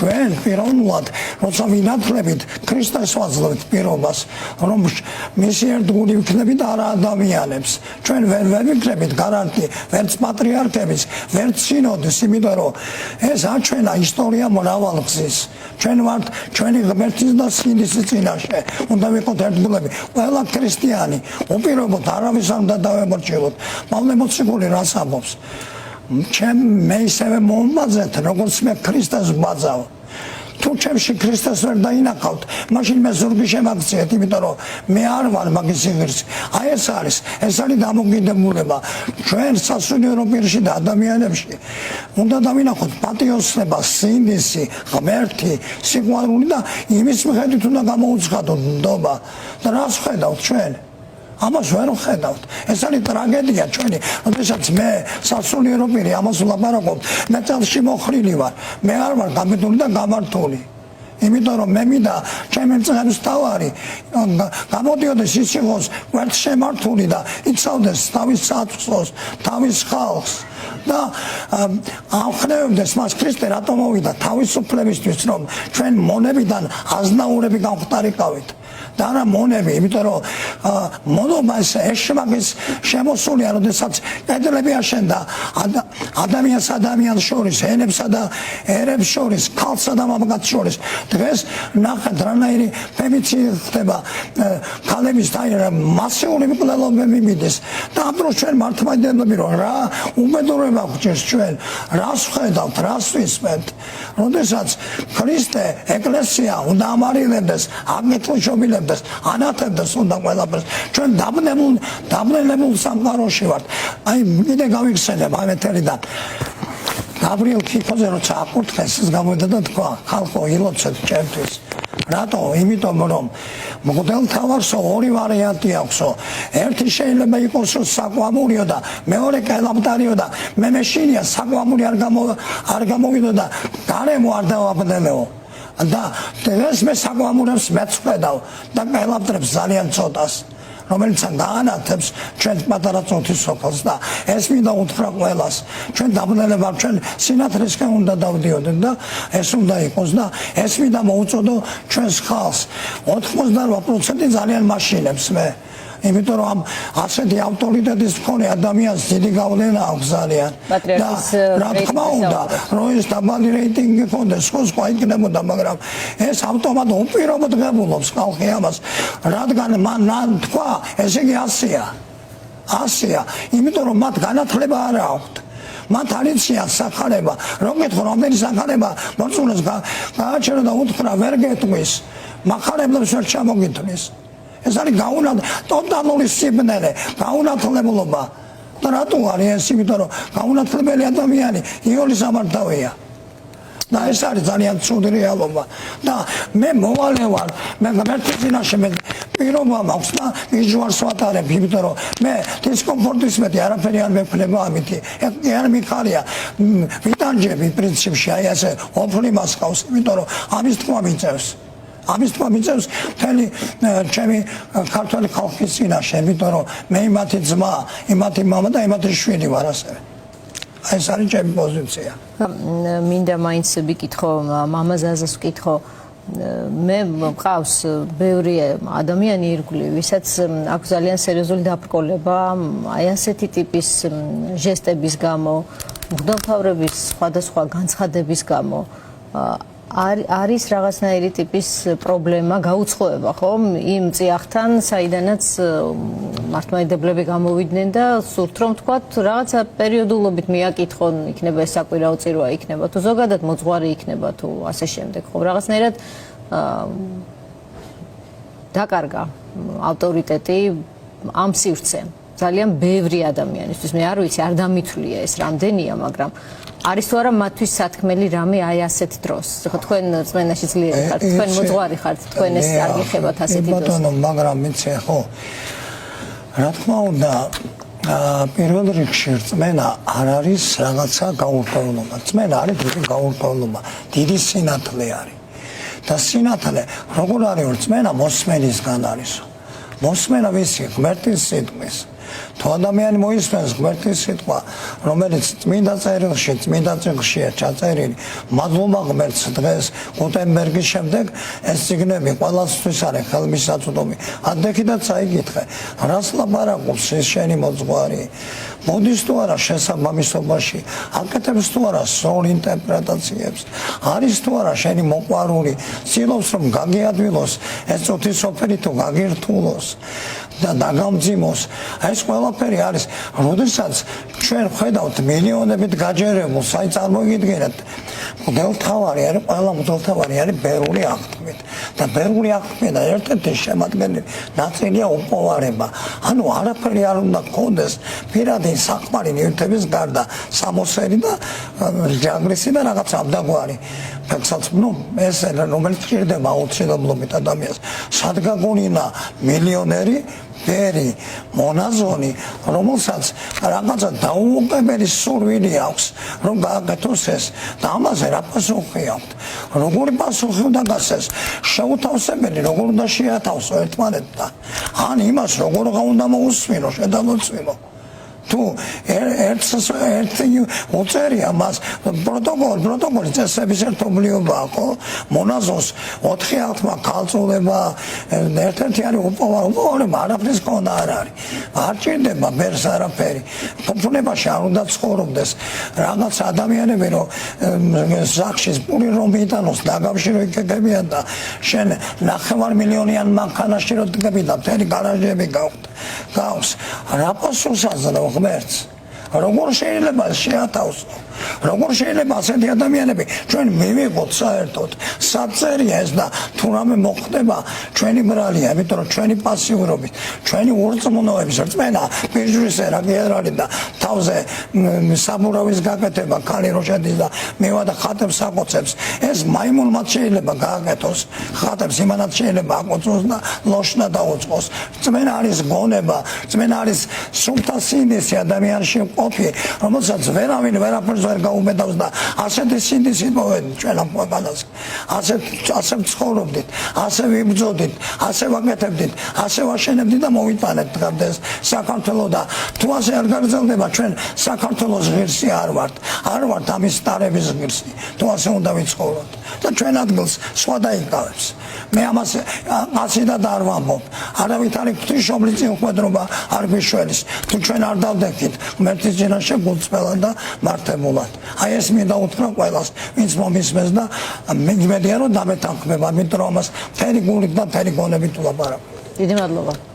ჩვენ პიროვნულად როცა ვინათლებით ქრისტეს ვაძლევთ პირობას რომ მისი ერთგული ვიქნებით არა ადამიანებს ჩვენ ვერ ვიქნებით გარანტი ვერც პატრიარქების ვერც სინოდის იმიტომ რომ ეს აჩვენა ისტორია მრავალგზის ჩვენ ვართ ჩვენი ღმერთის და სინის წინაშე უნდა ვიყოთ ერთგულები ყველა ქრისტიანი უპირობოდ არავის არ უნდა დავემორჩილოთ პავლე მოციქული რას ამბობს მე ისევე მომბაძეთ როგორც მე ქრისტეს ვბაძავ თუ ჩემში ქრისტეს ვერ დაინახავთ მაშინ მე ზურგი შემაგციეთ იმიტომ რომ მე არ ვარ მაგის ღირსი აი ეს არის დამოკიდებულება ჩვენ სასულიერო პირში და ადამიანებში უნდა დავინახოთ პატიოსნება სინისი ღმერთი სიყვარული და იმის მიხედვით უნდა გამოუცხადოთ ნდობა და რას ხედავთ ჩვენ ამას ვერ ვხედავთ ეს არის ტრაგედია ჩვენი როდესაც მე სასულიერო პირი ამას ვლაპარაკობ მე წელში მოხრილი ვარ მე არ ვარ გამიდული და გამართული იმიტომ რომ მე მინდა ჩემი წლების თავარი გამოდიოდეს ის იყოს ვერც შემართული და იცავდეს თავის საწყოს თავის ხალხს და აღხნევდეს მას ქრისტე რატომ მოვიდა თავისუფლებისთვის რომ ჩვენ მონებიდან აზნაურები გავხტარიყავით და არა მონები, იმიტომ რომ მონობა ეშმაკის შემოსულია, როდესაც კედლები აშენდა ადამიანს შორის, ენებსა და ერებს შორის, ქალსა და მამაკაცს შორის. დღეს ნახეთ რანაირი ფემიციდი ხდება ქალების მასიური მკვლელობები მიდის და ამ დროს ჩვენ მართლმადიდებლები რომ რა უმედურება გვჭირს ჩვენ, რას ვხედავთ, რას ვისმენთ, როდესაც ქრისტე ეკლესია უნდა ამარილებდეს, აგეთლუშობილებს ანათებდეს უნდა ყველაფერს ჩვენ დაბნელებულ სამყაროში ვართ აი კიდე გავიხსენებ ამ ეთერიდან გაბრიელ ქიქოზე როცა აკურთხეს ის გამოდა და თქვა ხალხო ილოცეთ ჩემთვის რატო იმიტომ რომ მღვდელმთავარსო ორი ვარიანტი აქვსო ერთი შეიძლება იყოს საკვამურიო და მეორე კელაპტარიო და მე მეშინია საკვამური არ გამოვიდო და გარემო არ დავაბნელეო და დღეს მე საკვამურებს მეც ვხედავ და კელაპტრებს ძალიან ცოტას რომელიც გაანათებს ჩვენ პატარა წოთის სოფელს და ეს მინდა უთხრა ყველას ჩვენ დაბნელება ჩვენ სინათლისკენ უნდა დავდიოდეთ და ეს უნდა იყოს და ეს მინდა მოუწოდო ჩვენს ხალხს 88% ძალიან მაშინებს მე იმიტომ რომ ასეთი ავტორიტეტის მქონე ადამიანს დიდი გავლენა აქვს ძალიან და რა თქმა უნდა რომ ეს დაბალი რეიტინგი ჰქონდეს სხვა იქნებოდა მაგრამ ეს ავტომატ უპირობოდ ღებულობს ხალხი ამას რადგან მან თქვა ესე იგი ასია იმიტომ რომ მათ განათლება არ აქვთ მათ არ იციან სახარება რომ გითხო რომელი სახარება მოწუნეს გააჩერო და უთხრა ვერ გეტყვის მახარებლებს ვერ ჩამოგითვლის ეს არის ტოტალური სიბნელე, გაუნათლებულობა. და რატო არის ეს? იმიტომ რომ გაუნათლებელი ადამიანი იოლის ამართავია. და ეს არის ძალიან ცუდი რეალობა. და მე მოვალე ვარ, მე ღმერთის წინაშე მე პირობა მაქვს და იჯვარს ვატარებ, იმიტომ რომ მე დისკომფორტის მეტი არაფერი არ მექნება ამითი. არ მიხარია ვიტანჯები პრინციპში, აი ასე ოფლიმას ყავს, იმიტომ რომ ამის თქმა მიწევს. ამის თქმა მიწევს მთელი ჩემი ქართველი ხალხის წინაშე, იმიტომ რომ მე იმათი ძმა, იმათი მამა და იმათი შვილი ვარ ასევე. ეს არის ჩემი პოზიცია. მინდა მაინც ვიკითხო, მამა ზაზას ვკითხო, მე მყავს ბევრი ადამიანი ირგვლივ, ვისაც აქვს ძალიან სერიოზული დაბრკოლება აი ასეთი ტიპის ჟესტების გამო, მღვდელმთავრების სხვადასხვა განცხადების გამო. არის რაღაცნაირი ტიპის პრობლემა, გაუცხოება, ხო? იმ წიაღთან, საიდანაც მართლმადიდებლები გამოვიდნენ და სურთ რომ თქვათ, რაღაცა პერიოდულობით მიაკითხონ, იქნება ეს საკვირაო წირვა იქნება, თუ ზოგადად მოძღვარი იქნება, თუ ასე შემდეგ, ხო? რაღაცნაირად დაკარგა ავტორიტეტი ამ სივრცემ. ძალიან ბევრი ადამიანისთვის, მე არ ვიცი, არ დამითვლია ეს რამდენია, მაგრამ არის თუ არა მათთვის სათქმელი რამე აი ასეთ დროს. ხო თქვენ წმენაში ძლიერი ხართ, თქვენ მოძღვარი ხართ, თქვენ ეს არ გიხებათ ასეთი დროს. ბატონო, მაგრამ მიცე ხო. რა თქმა უნდა, პირველ რიგში წმენა არ არის რაღაცა გაურკვევლობა. წმენა არის დიდი გაურკვევლობა, დიდი სინათლე არის. და სინათლე როგორ არის წმენა მოსმენისგან არის. მოსმენა ვისი ღმერთის სიტყვის თუ ადამიანი მოისმენს ღმერთის სიტყვა, რომელიც წმინდა წერილში, წმინდა წიგნშია ჩაწერილი, მადლობა ღმერთს დღეს გუტენბერგის შემდეგ ეს წიგნები ყველასთვის არის ხელმისაწვდომი. ადექიდაც აიგითხე, რას ლაპარაკობს ეს შენი მოძღვარი? მოდის თუ არა შესაბამისობაში, აკეთებს თუ არა სწორ ინტერპრეტაციებს, არის თუ არა შენი მოყვარული, ცდილობს რომ გაგიადვილოს ეს წუთისოფერი თუ გაგირთულოს და დაგამძიმოს. ეს ყველაფერი არის, როდესაც ჩვენ ხედავთ მილიონებით გაჯერებულს, აი წარმოგიდგენთ, მღვდელმთავარი არის, ყველა მღვდელმთავარი არის ბერული აღთქმით და ბერული აღთქმიდან ერთ-ერთი შემადგენელი ნაწილია უპოვარება. ანუ არაფერი არ უნდა გქონდეს პირადი საქმარი ნივთების გარდა, სამოსერი და ჯაგრისი და რაღაც ამდაგვარი. ფექსაც, ეს რომელიც ჭირდება აუცილებლობით ადამიანს, სადგაგონინა მილიონერი ბერი მონაზონი, რომელსაც რაღაცა დაუუყებელი სურვილი აქვს, რომ გააკეთოს ეს და ამაზე რა პასუხი აქვს? როგორი პასუხი უნდა გასცეს? შეუთავსებელი როგორ უნდა შეათავსო ერთმანეთთან? ან იმას როგორ უნდა მოусმინო, შედამოწმო? თუ ერთი უწერია მას პროტოკოლი წესების ერთობლიობა ხო? მონაზონს 4 აღთქმა ქალწულება, ერთ-ერთი არის უპოვარება, არაფრის ქონა არ არის. არ ჭირდება ბერს არაფერი. ფუფუნებაში არ უნდა ცხოვრობდეს რაღაც ადამიანები, რომ ზაქშის პური რომ იტანოს, დაგავშირო იქებიან და შენ 9 მილიონიან მანქანაში რო დგები და მთელი გარაჟები გავს. რა პასუხს აძლევ ღმერთს? როგორ შეიძლება შეათავსო? როგორ შეიძლება ასეთი ადამიანები ჩვენ მივიღოთ საერთოდ? საწერია ეს და თუ რამე მოხდება ჩვენი ბრალია, იმიტომ რომ ჩვენი პასიურობის, ჩვენი ურწმუნოების რწმენა პირჯვისერა გერალი და თავზე საბურავის გაკეთება, ქალი რო შედის და მევა და ხატებს აკოცებს, ეს მაიმუნმაც შეიძლება გააკეთოს, ხატებს იმანაც შეიძლება აკოცოს და ლოშნა დაუწყოს. რწმენა არის გონება, რწმენა არის სულთა სინდისი ადამიანში ყოფი, რომელსაც ვერავინ ვერაფერს ვერ გაუმეტავს და ასეთი სინდისი მოვედით ჩვენ ამ ქვეყანას. ასე ცხოვრობდით, ასე ვიბრძოდით, ასე ვაკეთებდით, ასე ვაშენებდით და მოვიტანეთ დღეს საქართველოს და თუ ასე არ გაგრძელდება ჩვენ საქართველოს ღირსი არ ვართ ამის სტარების ღირსი. თუ ასე უნდა ვიცხოვროთ და ჩვენ ადგილს სხვა დაიკავებს. მე ამას ასიდად არ ვამბობ. არავით არის ღვთისმშობლის წინმკვეთრობა არ გვიშველის. თუ ჩვენ არ დავდექით ღმერთის წინაშე გულწრფელად და მართებულად. აი ეს მინდა უთხრა ყველას, ვინც მომისმენს და მეგმედია რომ დამეთანხმება, იმიტომ რომ ამას მთელი გულით და მთელი გონებით ვლაპარაკობ. დიდი მადლობა.